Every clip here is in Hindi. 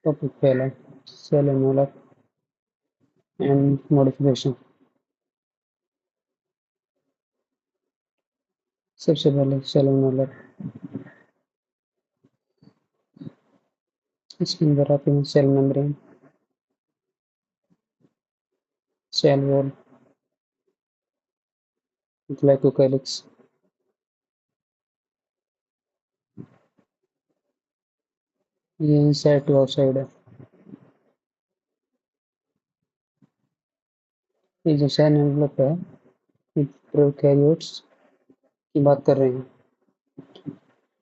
टॉपिक पहला, सेल एनवलप एंड मॉडिफिकेशन। सबसे पहले सेल एनवलप, इसके अंदर आते हैं cell membrane, cell wall, glycocalyx, ये इनसाइड टू आउटसाइड है। ये जो सेल एनवलप है, ये प्रोकैरियोट्स की बात कर रहे हैं।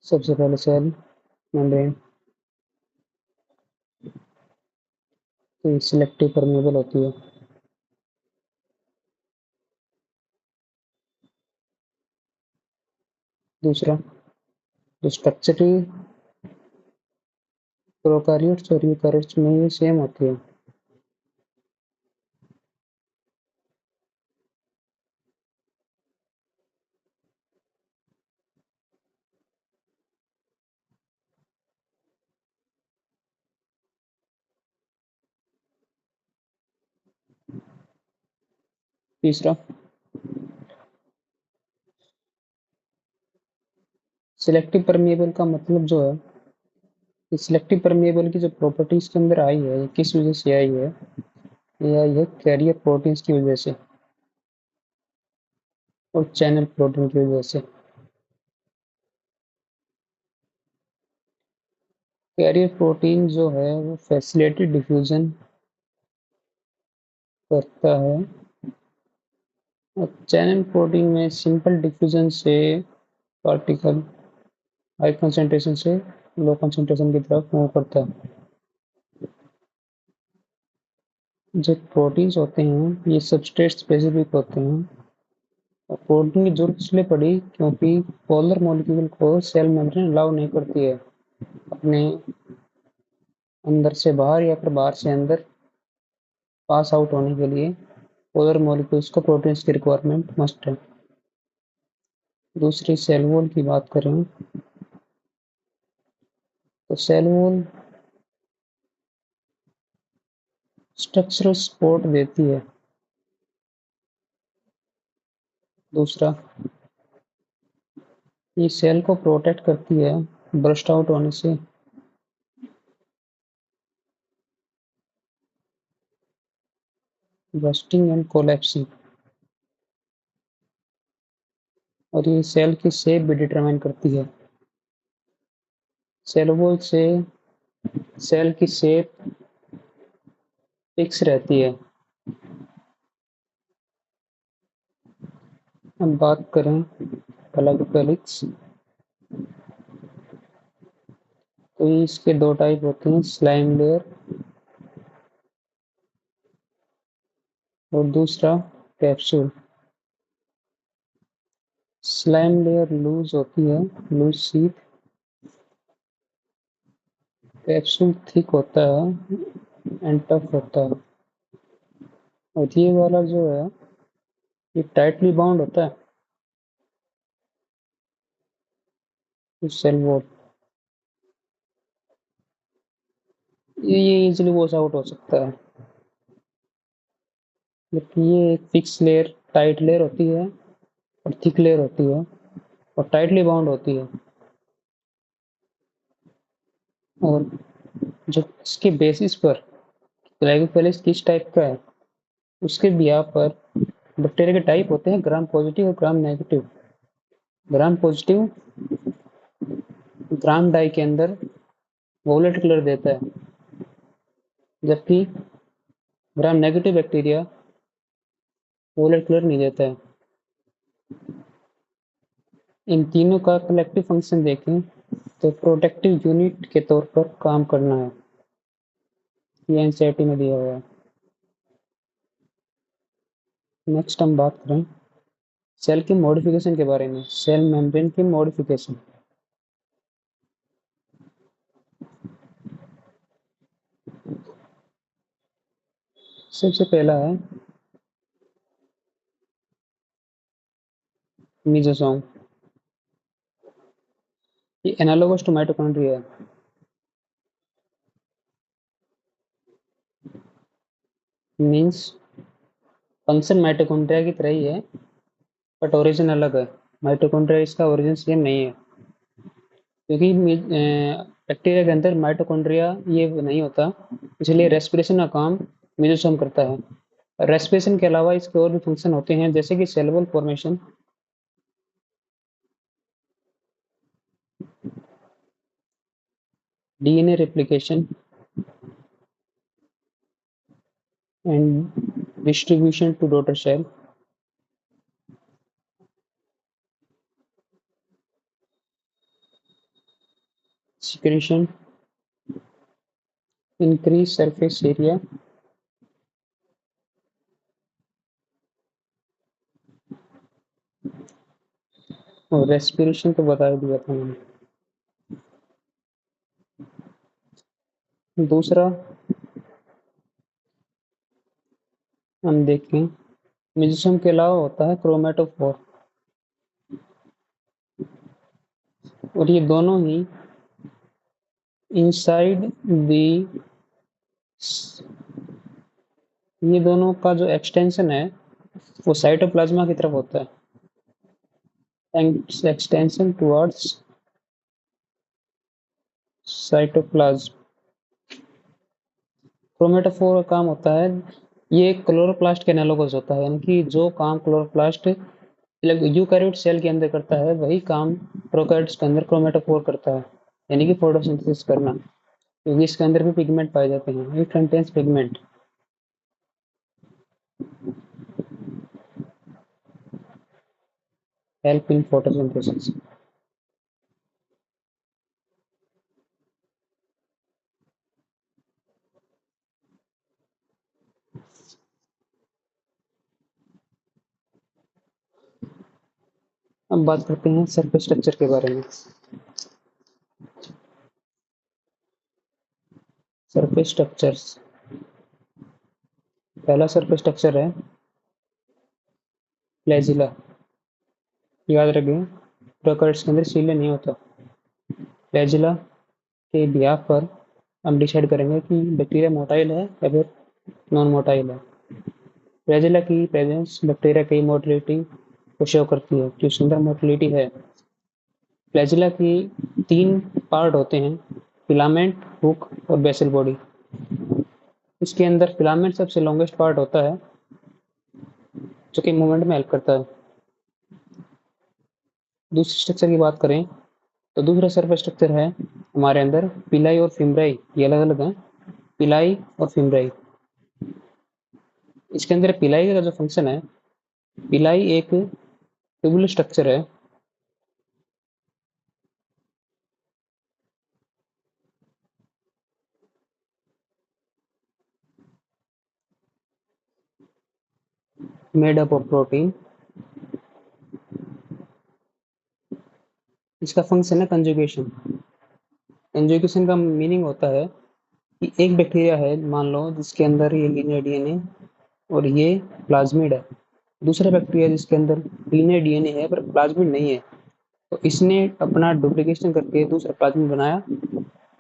सबसे पहले सेल मेम्ब्रेन, तो ये सिलेक्टिव परमेबल होती है। दूसरा, जो स्ट्रक्चर प्रोकैरियोट्स और यूकैरियोट्स में ये सेम होती है। तीसरा, सिलेक्टिव परमेबल का मतलब जो है, सिलेक्टिव परमेबल की जो प्रॉपर्टीज के अंदर आई है, ये किस वजह से आई है? ये आई है कैरियर प्रोटीन्स की वजह से और चैनल प्रोटीन की वजह से। कैरियर प्रोटीन जो है वो फैसिलिटी डिफ्यूजन करता है, और चैनल प्रोटीन में सिंपल डिफ्यूजन से पार्टिकल हाई कंसंट्रेशन से लो कंसंट्रेशन की तरफ मूव करता है। जो प्रोटीन्स होते हैं ये सबस्ट्रेट स्पेसिफिक होते हैं, और प्रोटीन की जरूरत इसलिए पड़ी क्योंकि पोलर मॉलिक्यूल को सेल मेम्ब्रेन अलाउ नहीं करती है अपने अंदर से बाहर या फिर बाहर से अंदर पास आउट होने के लिए पोलर मॉलिक्यूल्स को प्रोटीन्स की रिक्वायरमेंट मस्ट है। दूसरी सेल वॉल की बात करें तो सेल वॉल स्ट्रक्चरल सपोर्ट देती है। दूसरा, ये सेल को प्रोटेक्ट करती है बर्स्ट आउट होने से। बस्टिंग एंड कोलैप्सिंग, और ये सेल की शेप भी डिटरमाइन करती है। सेल वॉल से सेल की शेप फिक्स रहती है। अब बात करें प्लाकोपेलिक्स, तो इसके दो टाइप होते हैं, स्लाइम लेयर और दूसरा कैप्सूल। स्लाइम लेयर लूज होती है, लूज शीट। कैप्सूल थिक होता है एंड टफ होता है, और ये वाला जो है ये टाइटली बाउंड होता है टू सेल वॉल। ये इजीली वॉश आउट हो सकता है, जबकि ये एक फिक्स लेयर टाइट लेयर होती है और थिक लेयर होती है और टाइटली बाउंड होती है। और जो इसके बेसिस पर ग्लाइकोपेलिक्स किस टाइप का है उसके बिहार पर बैक्टीरिया के टाइप होते हैं ग्राम पॉजिटिव और gram negative. Gram positive gram dye के अंदर वोलेट कलर देता है, जबकि gram negative bacteria violet colour नहीं देता है। इन तीनों का कलेक्टिव फंक्शन देखें तो प्रोटेक्टिव यूनिट के तौर पर काम करना है। ये एनसीईआरटी में दिया हुआ है। नेक्स्ट हम बात करें सेल की मॉडिफिकेशन के बारे में, सेल मेम्ब्रेन की मॉडिफिकेशन। सबसे पहला है मीजोसोम। ये एनालोगस टू माइटोकॉन्ड्रिया है। मीन्स फंक्शन माइटोकॉन्ड्रिया की तरह ही है, बट ओरिजिन अलग है। माइटोकॉन्ड्रिया इसका ओरिजिन सेम नहीं है, क्योंकि बैक्टीरिया के अंदर माइटोकॉन्ड्रिया ये नहीं होता, इसलिए रेस्पिरेशन का काम मेसोसोम करता है। रेस्पिरेशन के अलावा इसके और भी फंक्शन होते हैं, जैसे कि cell wall formation, DNA replication and distribution to daughter cell, secretion, increase surface area, और रेस्पिरेशन तो बता ही दिया था मैंने। दूसरा हम देखें, मेसोसोम के अलावा होता है क्रोमेटोफोर, और ये दोनों ही इनसाइड दी, ये दोनों का जो एक्सटेंशन है वो साइटोप्लाज्मा की तरफ होता है, एक्सटेंशन टुवर्ड्स साइटोप्लाज्म। क्रोमेटोफोर का काम होता है, ये क्लोरोप्लास्ट के एनालोगस होता है, यानी कि जो काम क्लोरोप्लास्ट यूकैरियोट सेल के अंदर करता है वही काम प्रोकैरियोट्स के अंदर क्रोमेटोफोर करता है, यानी कि फोटोसिंथेसिस करना, क्योंकि इसके अंदर भी पिगमेंट पाए जाते हैं, it contains pigment. Help in photosynthesis. अब बात करते हैं सरफेस स्ट्रक्चर के बारे में। सरफेस स्ट्रक्चर्स, पहला सरफेस स्ट्रक्चर है फ्लैजिला। याद रखें, प्रोकैरियोट्स के अंदर सीलिया नहीं होता। फ्लैजिला के बिहाफ पर हम डिसाइड करेंगे कि बैक्टीरिया मोटाइल है या फिर नॉन मोटाइल है। फ्लैजिला की प्रेजेंस बैक्टीरिया की मोटिलिटी को शो करती है, जो सुंदर मोटिलिटी है। फ्लैजिला की 3 पार्ट होते हैं, फिलामेंट, हुक और बेसल बॉडी। इसके अंदर फिलामेंट सबसे लॉन्गेस्ट पार्ट होता है, जो कि मूवमेंट में हेल्प करता है। दूसरे स्ट्रक्चर की बात करें तो दूसरा सरफेस स्ट्रक्चर है हमारे अंदर पिलाई और फिम्ब्राई, ये अलग अलग हैं, पिलाई और फिम्ब्राई। इसके अंदर पिलाई का जो फंक्शन है, पिलाई एक ट्यूबुलर स्ट्रक्चर है, मेड अप ऑफ प्रोटीन। इसका फंक्शन है कंजुगेशन। कंजुगेशन का मीनिंग होता है कि एक बैक्टीरिया है, मान लो, जिसके अंदर ये लीनियर डीएनए और ये प्लाज्मिड है। दूसरा बैक्टीरिया जिसके अंदर लीनियर डीएनए है पर प्लाज्मिड नहीं है, तो इसने अपना डुप्लीकेशन करके दूसरा प्लाज्मिड बनाया,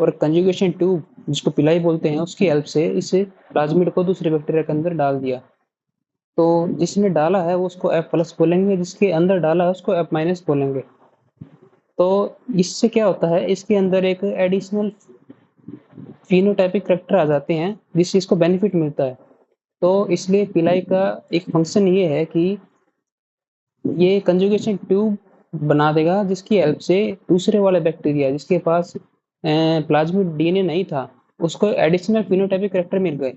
और कंजुगेशन ट्यूब, जिसको पिलाई बोलते हैं, उसकी हेल्प से इस प्लाज्मिड को दूसरे बैक्टीरिया के अंदर डाल दिया। तो जिसने डाला है वो उसको F प्लस बोलेंगे, जिसके अंदर डाला है उसको F माइनस बोलेंगे। तो इससे क्या होता है, इसके अंदर एक एडिशनल फिनोटाइपिक करैक्टर आ जाते हैं, जिससे इसको बेनिफिट मिलता है। तो इसलिए पिलाई का एक फंक्शन ये है कि ये कंजुगेशन ट्यूब बना देगा, जिसकी हेल्प से दूसरे वाले बैक्टीरिया जिसके पास प्लाज्मिड डीएनए नहीं था, उसको एडिशनल फिनोटाइपिक करैक्टर मिल गए।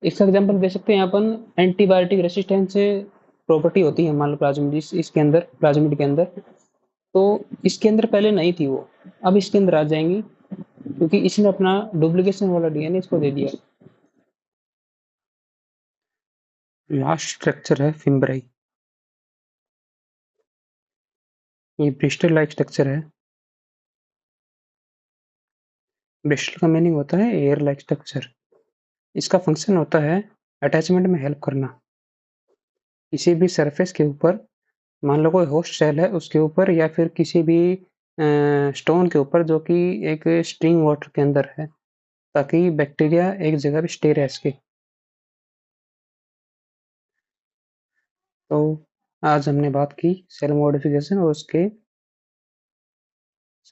इसका एग्जांपल दे सकते हैं अपन, एंटीबायोटिक रेसिस्टेंस प्रॉपर्टी होती है मान लो प्लाज्मिड, इसके अंदर, प्लाज्मिड के अंदर, तो इसके अंदर पहले नहीं थी वो, अब इसके अंदर आ जाएंगी, क्योंकि इसने अपना डुप्लीकेशन वाला डीएनए इसको दे दिया। लास्ट स्ट्रक्चर है फिम्ब्राई। ये ब्रिस्टल लाइक स्ट्रक्चर है। ब्रिस्टल का मीनिंग होता है एयर लाइक स्ट्रक्चर। इसका फंक्शन होता है अटैचमेंट में हेल्प करना। किसी भी सरफेस के ऊपर, मान लो कोई होस्ट सेल है उसके ऊपर, या फिर किसी भी स्टोन के ऊपर जो कि एक स्ट्रिंग वाटर के अंदर है, ताकि बैक्टीरिया एक जगह पे स्टे रह सके। तो आज हमने बात की सेल मॉडिफिकेशन और उसके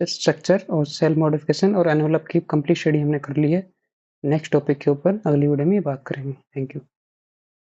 स्ट्रक्चर और सेल मॉडिफिकेशन और एनवेलप की कंप्लीट स्टडी हमने कर ली है। नेक्स्ट टॉपिक के ऊपर अगली वीडियो में बात करेंगे। Thank you.